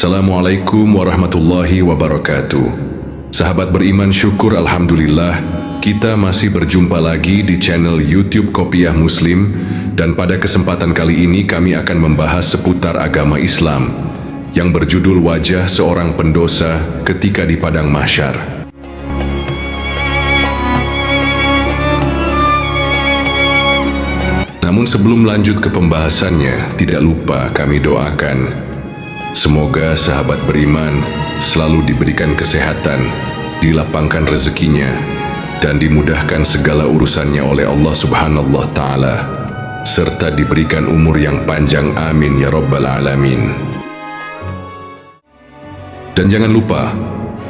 Assalamualaikum warahmatullahi wabarakatuh. Sahabat beriman, syukur alhamdulillah kita masih berjumpa lagi di channel YouTube Kopiah Muslim, dan pada kesempatan kali ini kami akan membahas seputar agama Islam yang berjudul Wajah Seorang Pendosa Ketika di Padang Mahsyar. Namun sebelum lanjut ke pembahasannya, tidak lupa kami doakan semoga sahabat beriman selalu diberikan kesehatan, dilapangkan rezekinya, dan dimudahkan segala urusannya oleh Allah Subhanahu wa Ta'ala, serta diberikan umur yang panjang. Amin ya Rabbal Alamin. Dan jangan lupa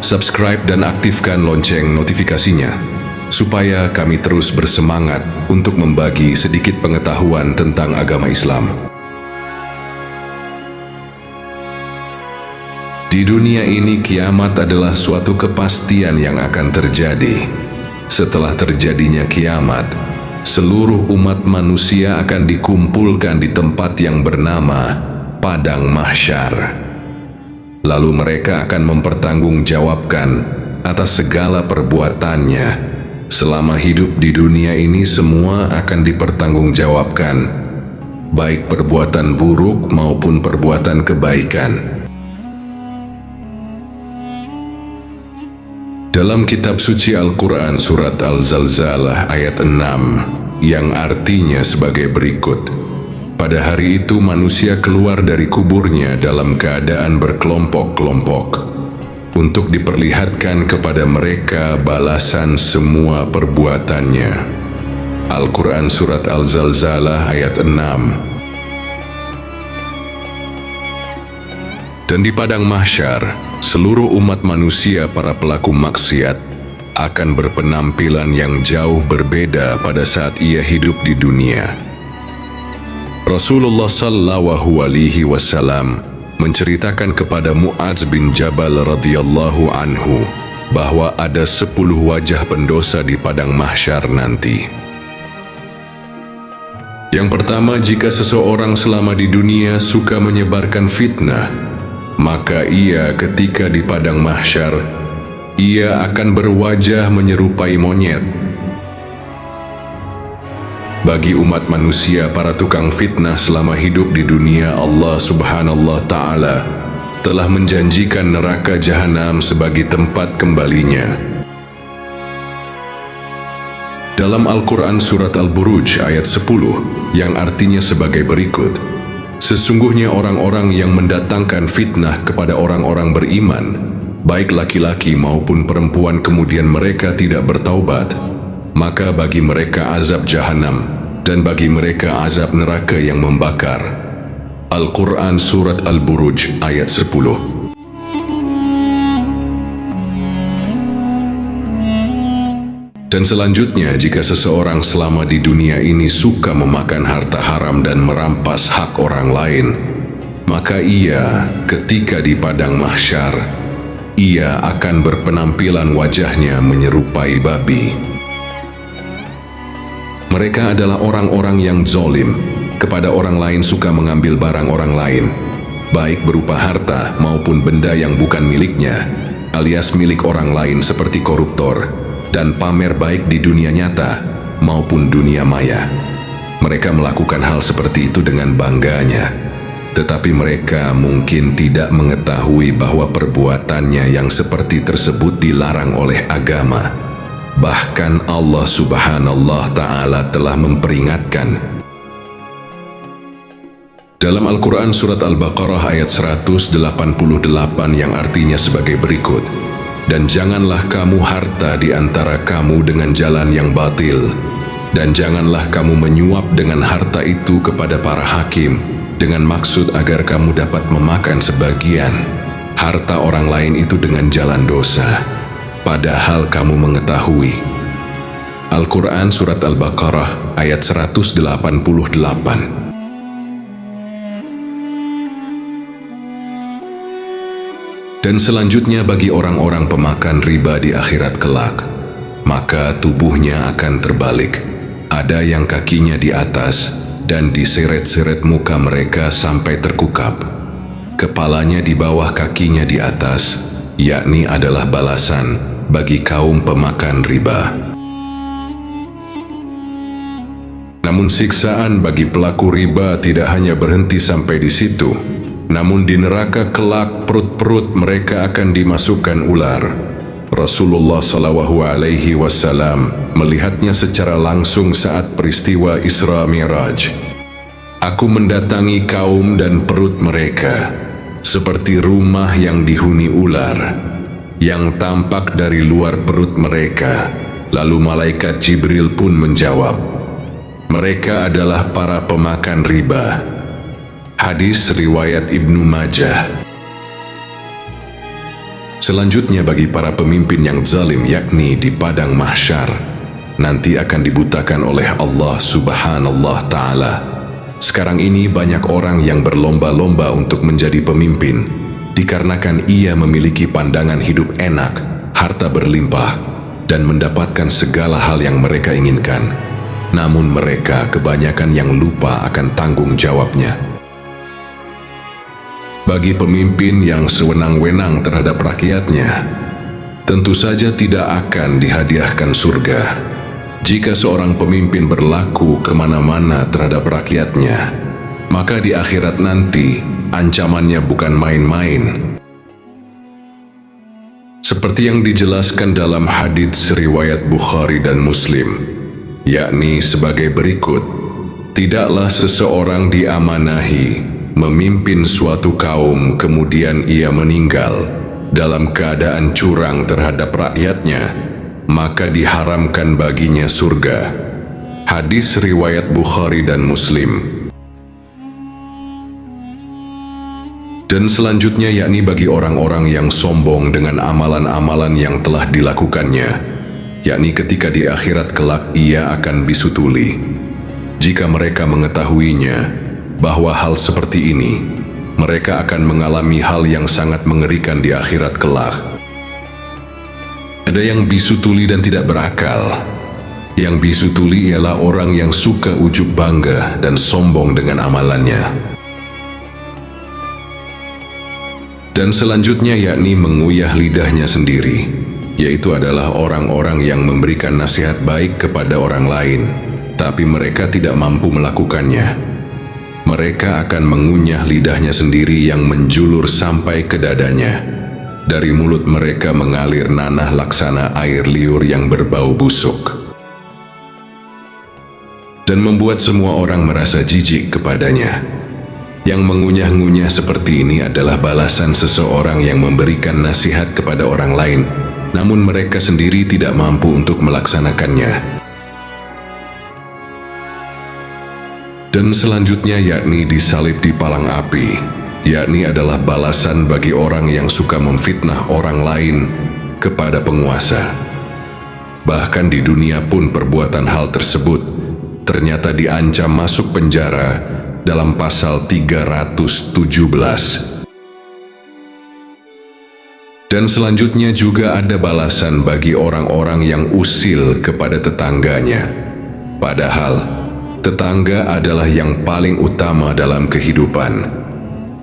subscribe dan aktifkan lonceng notifikasinya, supaya kami terus bersemangat untuk membagi sedikit pengetahuan tentang agama Islam. Di dunia ini, kiamat adalah suatu kepastian yang akan terjadi. Setelah terjadinya kiamat, seluruh umat manusia akan dikumpulkan di tempat yang bernama Padang Mahsyar. Lalu mereka akan mempertanggungjawabkan atas segala perbuatannya. Selama hidup di dunia ini, semua akan dipertanggungjawabkan, baik perbuatan buruk maupun perbuatan kebaikan. Dalam kitab suci Al-Quran surat Al-Zalzalah ayat 6 yang artinya sebagai berikut: pada hari itu manusia keluar dari kuburnya dalam keadaan berkelompok-kelompok untuk diperlihatkan kepada mereka balasan semua perbuatannya. Al-Quran surat Al-Zalzalah ayat 6. Dan di Padang Mahsyar, seluruh umat manusia para pelaku maksiat akan berpenampilan yang jauh berbeda pada saat ia hidup di dunia. Rasulullah sallallahu alaihi wasallam menceritakan kepada Mu'adz bin Jabal radhiyallahu anhu bahwa ada 10 wajah pendosa di Padang Mahsyar nanti. Yang pertama, jika seseorang selama di dunia suka menyebarkan fitnah, maka ia ketika di Padang Mahsyar, ia akan berwajah menyerupai monyet. Bagi umat manusia para tukang fitnah selama hidup di dunia, Allah Subhanahu wa Ta'ala telah menjanjikan neraka jahanam sebagai tempat kembalinya. Dalam Al-Quran surat Al-Buruj ayat 10 yang artinya sebagai berikut: sesungguhnya orang-orang yang mendatangkan fitnah kepada orang-orang beriman, baik laki-laki maupun perempuan, kemudian mereka tidak bertaubat, maka bagi mereka azab jahanam, dan bagi mereka azab neraka yang membakar. Al-Quran surat Al-Buruj ayat 10. Dan selanjutnya, jika seseorang selama di dunia ini suka memakan harta haram dan merampas hak orang lain, maka ia ketika di Padang Mahsyar, ia akan berpenampilan wajahnya menyerupai babi. Mereka adalah orang-orang yang zalim kepada orang lain, suka mengambil barang orang lain, baik berupa harta maupun benda yang bukan miliknya, alias milik orang lain, seperti koruptor, dan pamer baik di dunia nyata maupun dunia maya. Mereka melakukan hal seperti itu dengan bangganya, tetapi mereka mungkin tidak mengetahui bahwa perbuatannya yang seperti tersebut dilarang oleh agama. Bahkan Allah Subhanahu wa Ta'ala telah memperingatkan dalam Al-Quran surat Al-Baqarah ayat 188 yang artinya sebagai berikut: dan janganlah kamu harta di antara kamu dengan jalan yang batil, dan janganlah kamu menyuap dengan harta itu kepada para hakim, dengan maksud agar kamu dapat memakan sebagian harta orang lain itu dengan jalan dosa, padahal kamu mengetahui. Al-Quran surat Al-Baqarah ayat 188. Dan selanjutnya, bagi orang-orang pemakan riba di akhirat kelak, maka tubuhnya akan terbalik. Ada yang kakinya di atas dan diseret-seret muka mereka sampai terkukap. kepalanya di bawah kakinya di atas, yakni adalah balasan bagi kaum pemakan riba. Namun siksaan bagi pelaku riba tidak hanya berhenti sampai di situ, namun di neraka kelak perut-perut mereka akan dimasukkan ular. Rasulullah SAW melihatnya secara langsung saat peristiwa Isra Mi'raj. Aku mendatangi kaum dan perut mereka, seperti rumah yang dihuni ular, yang tampak dari luar perut mereka. Lalu malaikat Jibril pun menjawab, mereka adalah para pemakan riba. Hadis riwayat Ibnu Majah. Selanjutnya bagi para pemimpin yang zalim, yakni di padang mahsyar, nanti akan dibutakan oleh Allah Subhanahu wa Ta'ala. Sekarang ini banyak orang yang berlomba-lomba untuk menjadi pemimpin, dikarenakan ia memiliki pandangan hidup enak, harta berlimpah, dan mendapatkan segala hal yang mereka inginkan. Namun mereka kebanyakan yang lupa akan tanggung jawabnya. Bagi pemimpin yang sewenang-wenang terhadap rakyatnya, tentu saja tidak akan dihadiahkan surga. Jika seorang pemimpin berlaku kemana-mana terhadap rakyatnya, maka di akhirat nanti ancamannya bukan main-main. Seperti yang dijelaskan dalam hadits riwayat Bukhari dan Muslim, yakni sebagai berikut, tidaklah seseorang diamanahi memimpin suatu kaum kemudian ia meninggal dalam keadaan curang terhadap rakyatnya, maka diharamkan baginya surga. Hadis riwayat Bukhari dan Muslim. Dan selanjutnya yakni bagi orang-orang yang sombong dengan amalan-amalan yang telah dilakukannya, yakni ketika di akhirat kelak ia akan bisu tuli. Jika mereka mengetahuinya bahwa hal seperti ini, mereka akan mengalami hal yang sangat mengerikan di akhirat kelak. Ada yang bisu tuli dan tidak berakal. Yang bisu tuli ialah orang yang suka ujub bangga dan sombong dengan amalannya. Dan selanjutnya yakni menguyah lidahnya sendiri, yaitu adalah orang-orang yang memberikan nasihat baik kepada orang lain, tapi mereka tidak mampu melakukannya. Mereka akan mengunyah lidahnya sendiri yang menjulur sampai ke dadanya. Dari mulut mereka mengalir nanah laksana air liur yang berbau busuk, dan membuat semua orang merasa jijik kepadanya. Yang mengunyah-ngunyah seperti ini adalah balasan seseorang yang memberikan nasihat kepada orang lain, namun mereka sendiri tidak mampu untuk melaksanakannya. Dan selanjutnya yakni disalib di palang api, yakni adalah balasan bagi orang yang suka memfitnah orang lain kepada penguasa. Bahkan di dunia pun perbuatan hal tersebut ternyata diancam masuk penjara dalam pasal 317. Dan selanjutnya juga ada balasan bagi orang-orang yang usil kepada tetangganya. Padahal tetangga adalah yang paling utama dalam kehidupan.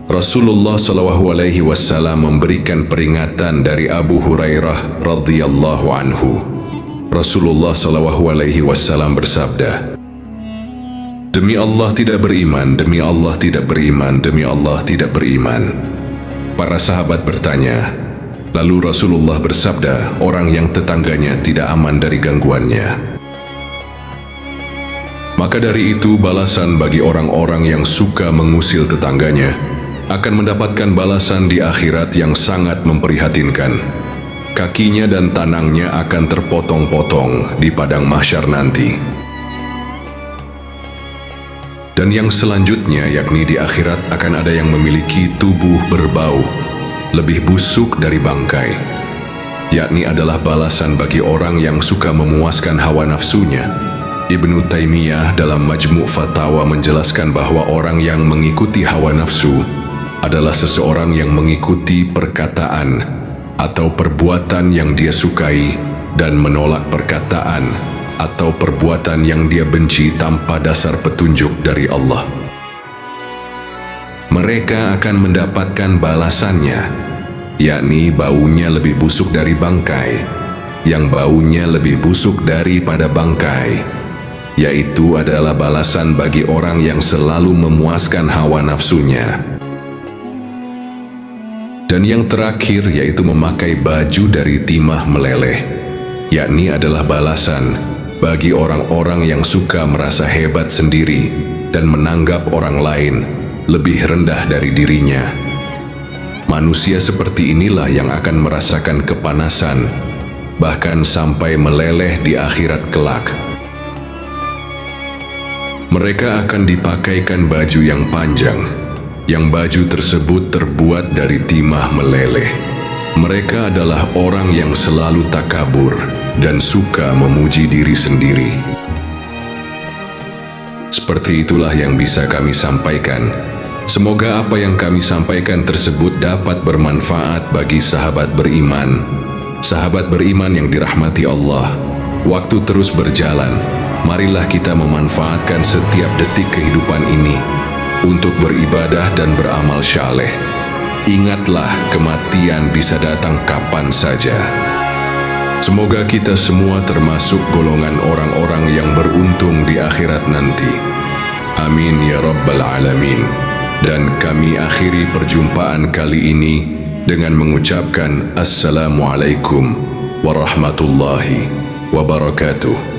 Rasulullah SAW memberikan peringatan dari Abu Hurairah radhiyallahu anhu. Rasulullah SAW bersabda, demi Allah tidak beriman, demi Allah tidak beriman, demi Allah tidak beriman. Para sahabat bertanya, lalu Rasulullah bersabda, orang yang tetangganya tidak aman dari gangguannya. Maka dari itu balasan bagi orang-orang yang suka mengusil tetangganya akan mendapatkan balasan di akhirat yang sangat memprihatinkan. Kakinya dan tanangnya akan terpotong-potong di padang mahsyar nanti. Dan yang selanjutnya yakni di akhirat akan ada yang memiliki tubuh berbau lebih busuk dari bangkai, yakni adalah balasan bagi orang yang suka memuaskan hawa nafsunya. Ibnu Taimiyah dalam Majmu' Fatawa menjelaskan bahwa orang yang mengikuti hawa nafsu adalah seseorang yang mengikuti perkataan atau perbuatan yang dia sukai dan menolak perkataan atau perbuatan yang dia benci tanpa dasar petunjuk dari Allah. mereka akan mendapatkan balasannya, yakni baunya lebih busuk dari bangkai, yang baunya lebih busuk daripada bangkai, yaitu adalah balasan bagi orang yang selalu memuaskan hawa nafsunya. Dan yang terakhir yaitu memakai baju dari timah meleleh, yakni adalah balasan bagi orang-orang yang suka merasa hebat sendiri dan menganggap orang lain lebih rendah dari dirinya. Manusia seperti inilah yang akan merasakan kepanasan, bahkan sampai meleleh di akhirat kelak. Mereka akan dipakaikan baju yang panjang, yang baju tersebut terbuat dari timah meleleh. Mereka adalah orang yang selalu takabur dan suka memuji diri sendiri. Seperti itulah yang bisa kami sampaikan. Semoga apa yang kami sampaikan tersebut dapat bermanfaat bagi sahabat beriman. Sahabat beriman yang dirahmati Allah, waktu terus berjalan. Marilah kita memanfaatkan setiap detik kehidupan ini untuk beribadah dan beramal saleh. Ingatlah, kematian bisa datang kapan saja. Semoga kita semua termasuk golongan orang-orang yang beruntung di akhirat nanti. Amin ya rabbal alamin. Dan kami akhiri perjumpaan kali ini dengan mengucapkan Assalamualaikum warahmatullahi wabarakatuh.